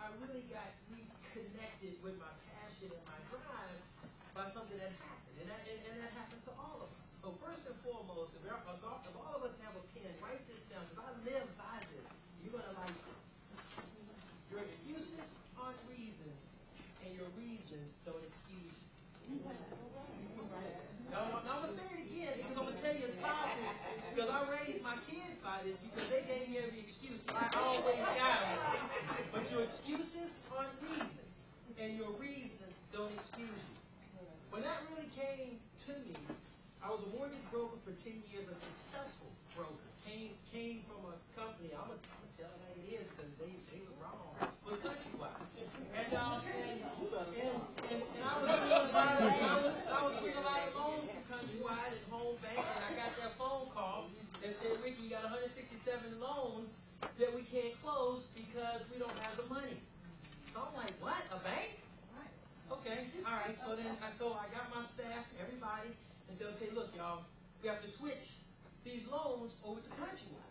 I really got reconnected with my passion and my drive by something that happened. And that happens to all of us. So first and foremost, if all of us have a pen, write this down, because I live by this. You're going to like this. Your excuses aren't reasons, and your reasons don't excuse you. Now I'm going to say it again, because I'm going to tell you it's powerful, because I raised my kids by this, because they gave me every excuse. I always got them. But your excuses aren't reasons, and your reasons don't excuse you. When that really came to me, I was a mortgage broker for 10 years, a successful broker. Came from a company, I'm going to tell it like it is, because they were wrong, was Countrywide. And I was doing a lot of loans for Countrywide and Home Bank, and I got that phone call that said, Ricky, you got 167 loans that we can't close because we don't have the money. So I'm like, what, a bank? Okay, all right. So I got my staff, everybody, and said, okay, look, y'all, we have to switch these loans over to Countrywide.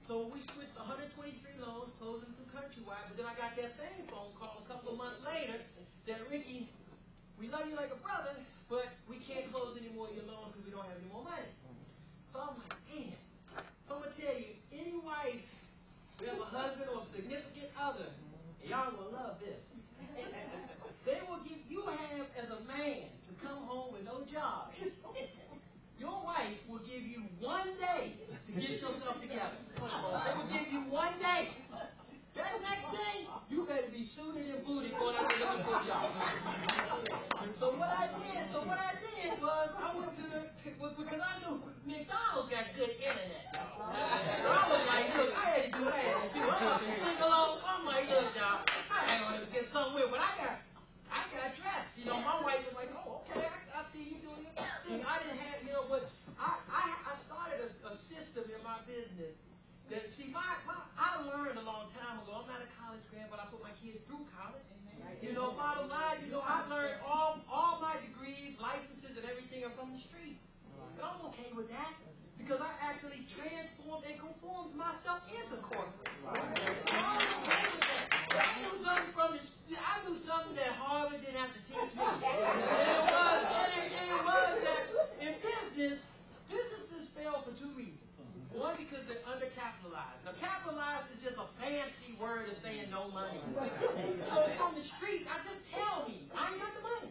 So we switched 123 loans, closing through Countrywide. But then I got that same phone call a couple of months later that, Ricky, we love you like a brother, but we can't close any more of your loans because we don't have any more money. So I'm like, damn. So I'm going to tell you, any wife, we have a husband or a significant other, and y'all will love this. They will give you have as a man to come home with no job. Your wife will give you 1 day to get yourself together. They will give you 1 day. That next day, you better be suited and booted going out there looking for a job. So what I did was I went because I knew McDonald's got good internet. I was like, look, I had to do what I had to do. I'm up and sing along. I'm like, look, y'all, I had to get somewhere, but I got dressed. You know, my wife was like, oh, okay, I see you doing your thing. I didn't have, but I started a system in my business that, see, I learned a long time ago. I'm not a college grad, but I put my kids through college. Bottom line, I learned all my degrees, licenses, and everything are from the street. And I was okay with that because I actually transformed and conformed myself into corporate. I was okay with that. I knew something that Harvard didn't have to teach me. And it was that in businesses fail for two reasons. One, because they're undercapitalized. Now, capitalized is just a fancy word of saying no money. So from the street, just tell me, I ain't got the money.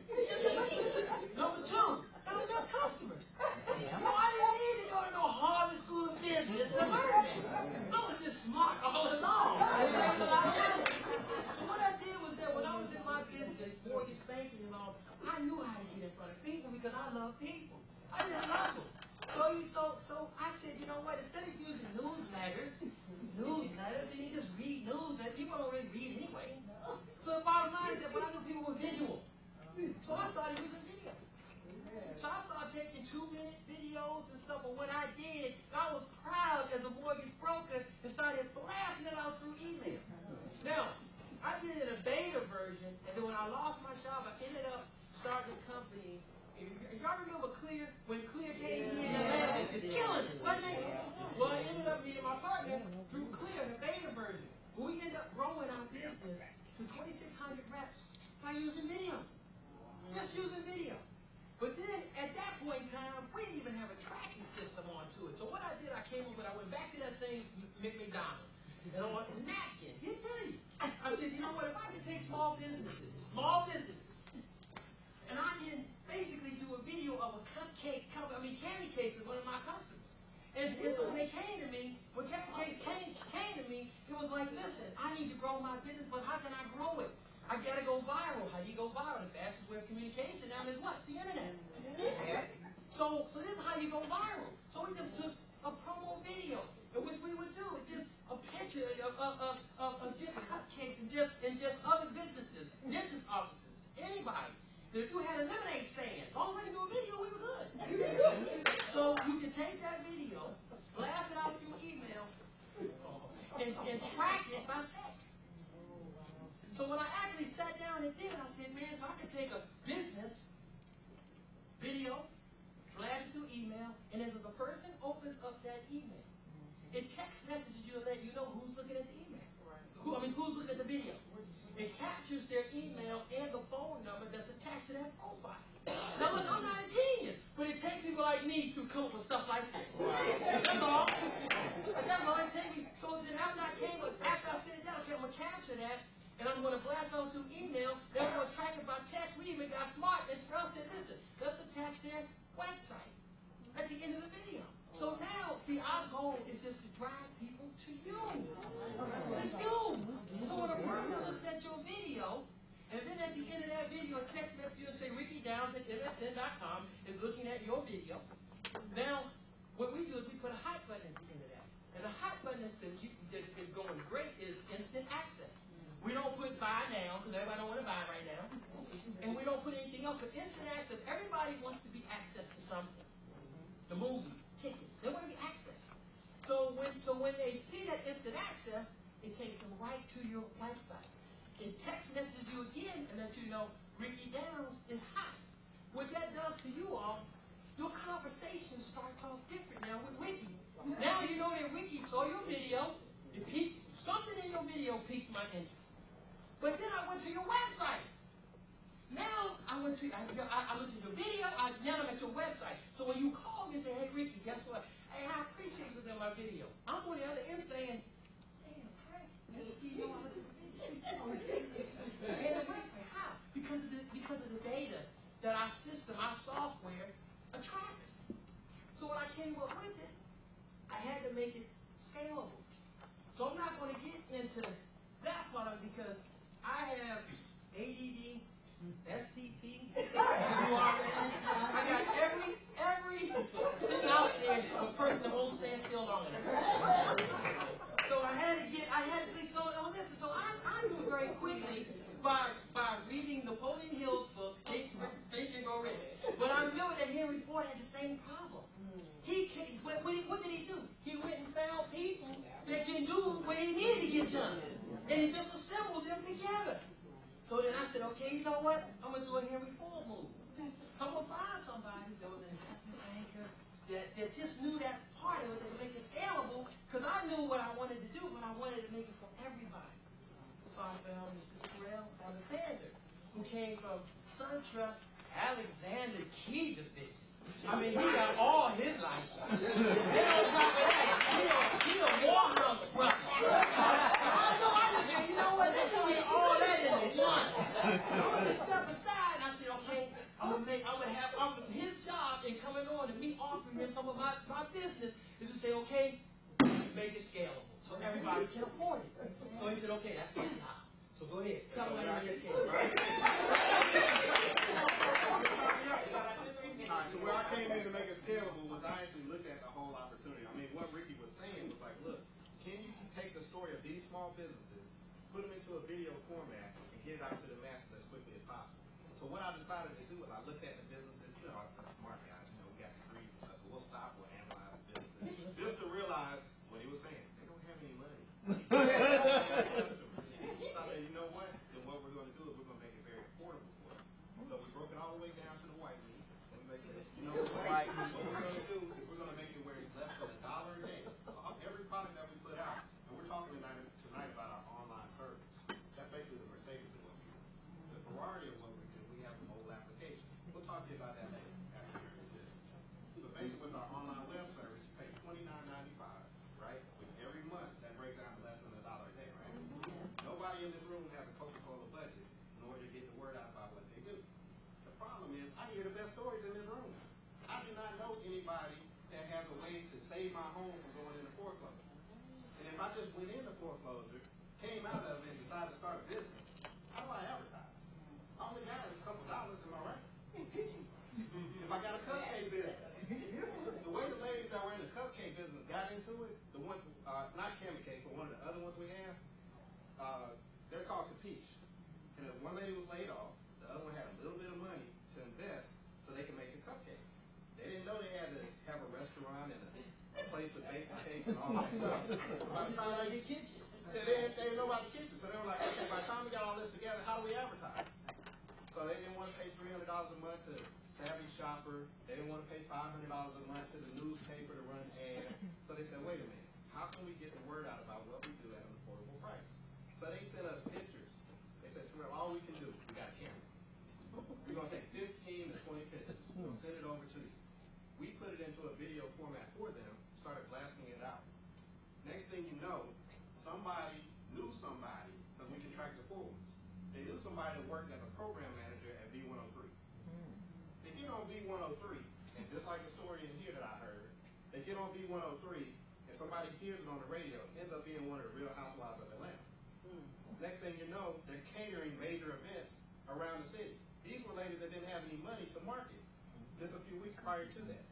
Number two, I don't got customers. So I didn't need to go to no Harvard School of Business to learn it. I was just smart all along. I saved a lot of money. So what I did was that when I was in my business, mortgage banking and all, I knew how to get in front of people because I love people. I just love them. So I said, you know what? Instead of using newsletters, and you just read news that people don't really read anyway. So the bottom line is that I knew people were visual. So I started using video. So I started taking 2-minute videos and stuff of what I did. And I was proud as a mortgage broker and started blasting it out through email. Now, I did it in a beta version, and then when I lost my job, I ended up starting a company. Y'all remember Clear? When Clear came in Atlanta, killing it, wasn't it? Well, I ended up meeting my partner through Clear, the beta version. But we ended up growing our business to 2,600 reps by using video. Just using video. But then, at that point in time, we didn't even have a tracking system onto it. So what I did, I went back to that same McDonald's. And on a napkin, he'll tell you. I said, you know what, if I could take small businesses, and I can basically do a video of a candy case with one of my customers. And so when they came to me, when candy case came to me, it was like, listen, I need to grow my business, but how can I grow it? I got to go viral. How do you go viral? The fastest way of communication now is what? The internet. So this is how you go viral. So we just took a promo video, in which we would do it, just a picture of just cupcakes and just other businesses, dentist offices, anybody. If you had a lemonade stand, as long as I can do a video, we were good. So you can take that video, blast it out through email, and track it by text. So when I actually sat down and did it, I said, man, so I could take a business video, blast it through email, and as a person opens up that email, it text messages you and let you know who's looking at the email. Who's looking at the video. profile. Now look, I'm not a genius, but it takes people like me to come up with stuff like this. That's all. That's all it takes me. So then after I sit it down, okay, I'm going to capture that, and I'm going to blast out through email, then I'm going to track it by text. We even got smart. And Earl said, listen, let's attach their website at the end of the video. So now, see, our goal is just to drive people to you. To you. So when a person looks at your video, and then at the end of that video, a text message will say, Ricky Downs at MSN.com is looking at your video. Now, what we do is we put a hot button at the end of that. And the hot button that is going great is instant access. We don't put buy now, because everybody don't want to buy right now. And we don't put anything else, but instant access. Everybody wants to be access to something. The movies, tickets, they want to be accessed. So when they see that instant access, it takes them right to your website. It text messages you again and let you know Ricky Downs is hot. What that does to you all, your conversation starts off different now with Ricky. Now you know that Ricky saw your video, something in your video piqued my interest. But then I went to your website. Now I looked at your video, now I'm at your website. So when you call me and say, hey Ricky, guess what? Hey, I appreciate you looking at my video. I'm on the other end saying, damn, Ricky, you know I looked at the video. And the website, how? Because of the data that our system, our software attracts. So when I came up with it, I had to make it scalable. So I'm not going to get into that part because I have ADD, SCP, I got everything out there for a person that won't stand still long enough. So I had to say, so listen, so I do it very quickly by reading Napoleon Hill's book, Think and Grow Rich. But I remember that Henry Ford had the same problem. What did he do? He went and found people that can do what he needed to get done. And he just assembled them together. So then I said, okay, you know what? I'm going to do a Henry Ford move. So I'm going to find somebody that was an investment banker that just knew that part of it, that could make it scalable, because I knew what I wanted to do, but I wanted to make it for everybody. So I found Mr. Terrell Alexander, who came from SunTrust Alexander Key Division. I mean, he got all his licenses. And on top of that, he a Morehouse brother. I just said, you know what? Let me get all that into one. I'm going to step aside, and I said, okay, his job in coming on and me offering him some of my business is to say, okay, make it scalable so everybody can afford it. So he said, okay, that's my job. So go ahead. Tell them how you make it scalable. All right, so where I came in to make it scalable was I actually looked at the whole opportunity. I mean, what Ricky was saying was like, look, can you take the story of these small businesses, put them into a video format, and get it out to the masses as quickly as possible? So what I decided to do is I looked at the businesses, you know, I'm a smart guy, you know, we got degrees and stuff, so we'll stop, we'll analyze the businesses, just to realize what he was saying. They don't have any money. So I said, you know what? Then what we're going to do is we're going to make it very affordable for them. So we broke it all the way down to the white meat. You know what we're going to do is we're going to make it where it's less than $1 a day. Every product that we put out, and we're talking tonight about our online service. That's basically the Mercedes of what we do. The Ferrari of what we do, we have the mobile applications. We'll talk to you about that later after you're in. So basically with our online web service, you pay $29.95, right? Which every month that breaks down to less than $1 a day, right? Nobody in this room has a Coca-Cola budget in order to get the word out about what they do. The problem is, I hear the best stories in this room. I do not know anybody that has a way to save my home from going into foreclosure. And if I just went into foreclosure, came out of it, and decided to start a business, how do I advertise? I only got a couple dollars, am I right? If I got a cupcake business, the way the ladies that were in the cupcake business got into it, the one, not Cammy Cakes, but one of the other ones we have, they're called Capiche. And one lady was laid off, the other one had a little bit of money to invest so they could make the cupcakes. They didn't know they had to have a restaurant and a place to bake the cakes and all that stuff. By the time they didn't know about the kitchen, so they were like, okay, by the time we got all this together, how do we advertise? So they didn't want to pay $300 a month to Savvy Shopper. They didn't want to pay $500 a month to the newspaper to run ads. So they said, wait a minute, how can we get the word out about what we do at an affordable price? So they sent us pictures. They said, Terrell, all we can do, we got a camera. We're going to take 15 into a video format for them, started blasting it out. Next thing you know, somebody knew somebody, because we can track the forwards. They knew somebody that worked as a program manager at B103. They get on B103, and just like the story in here that I heard, they get on B103, and somebody hears it on the radio, ends up being one of the Real Housewives of Atlanta. Next thing you know, they're catering major events around the city. These were ladies that didn't have any money to market just a few weeks prior to that.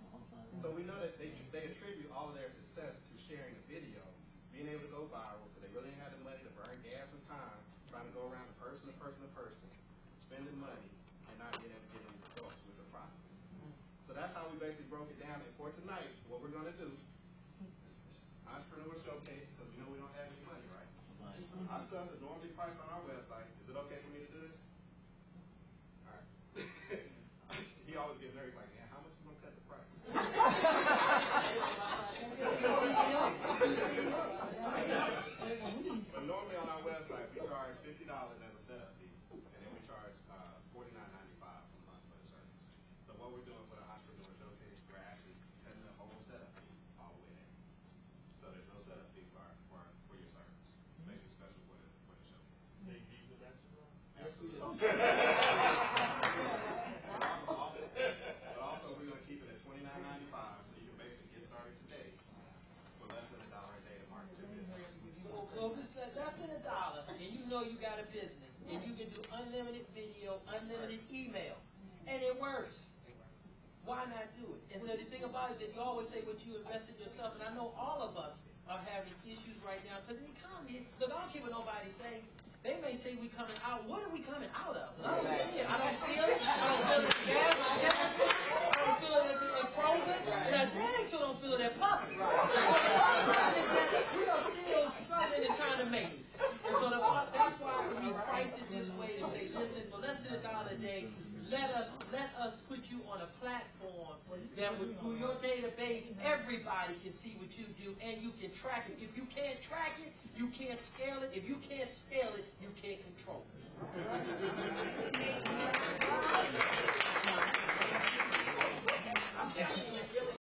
So we know that they attribute all of their success to sharing a video, being able to go viral, because they really didn't have the money to burn gas and time, trying to go around to person to person to person, spending money, and not getting results with the profits. So that's how we basically broke it down. And for tonight, what we're going to do is Entrepreneur Showcase, because we know we don't have any money, right? Our stuff is normally priced on our website. Is it okay for me to do this? All right. He always gets nervous, like, man, how much you going to cut the price? But normally on our website, we charge $50 as a setup fee, and then we charge $49.95 a month for the service. So what we're doing for the Entrepreneur Showcase, we're actually cutting the whole setup fee all the way down. So there's no setup fee for your service. It's basically special for the showcase. They use the lesson room? Absolutely. But also we're going to keep it at $29.95, so you can basically get started today for less than $1 a day to market your business. So if it's less than $1, and you know you got a business, and you can do unlimited video, unlimited email, and it works, why not do it? And so the thing about it is that you always say what you invest in yourself, and I know all of us are having issues right now because the economy. Look, I don't care what nobody say. They may say we coming out. What are we coming out of? I don't see it. I don't feel it. I don't feel it in gas. I don't feel it in Kroger. Now, they still don't feel it at Publix. We are still struggling and trying to make it. And so that's why we price it this way to say, listen, for less than $1 a day, let us put you on a platform that would, through your database, everybody can see what you do and you can track it. If you can't track it, you can't scale it. If you can't scale it, you can't control it.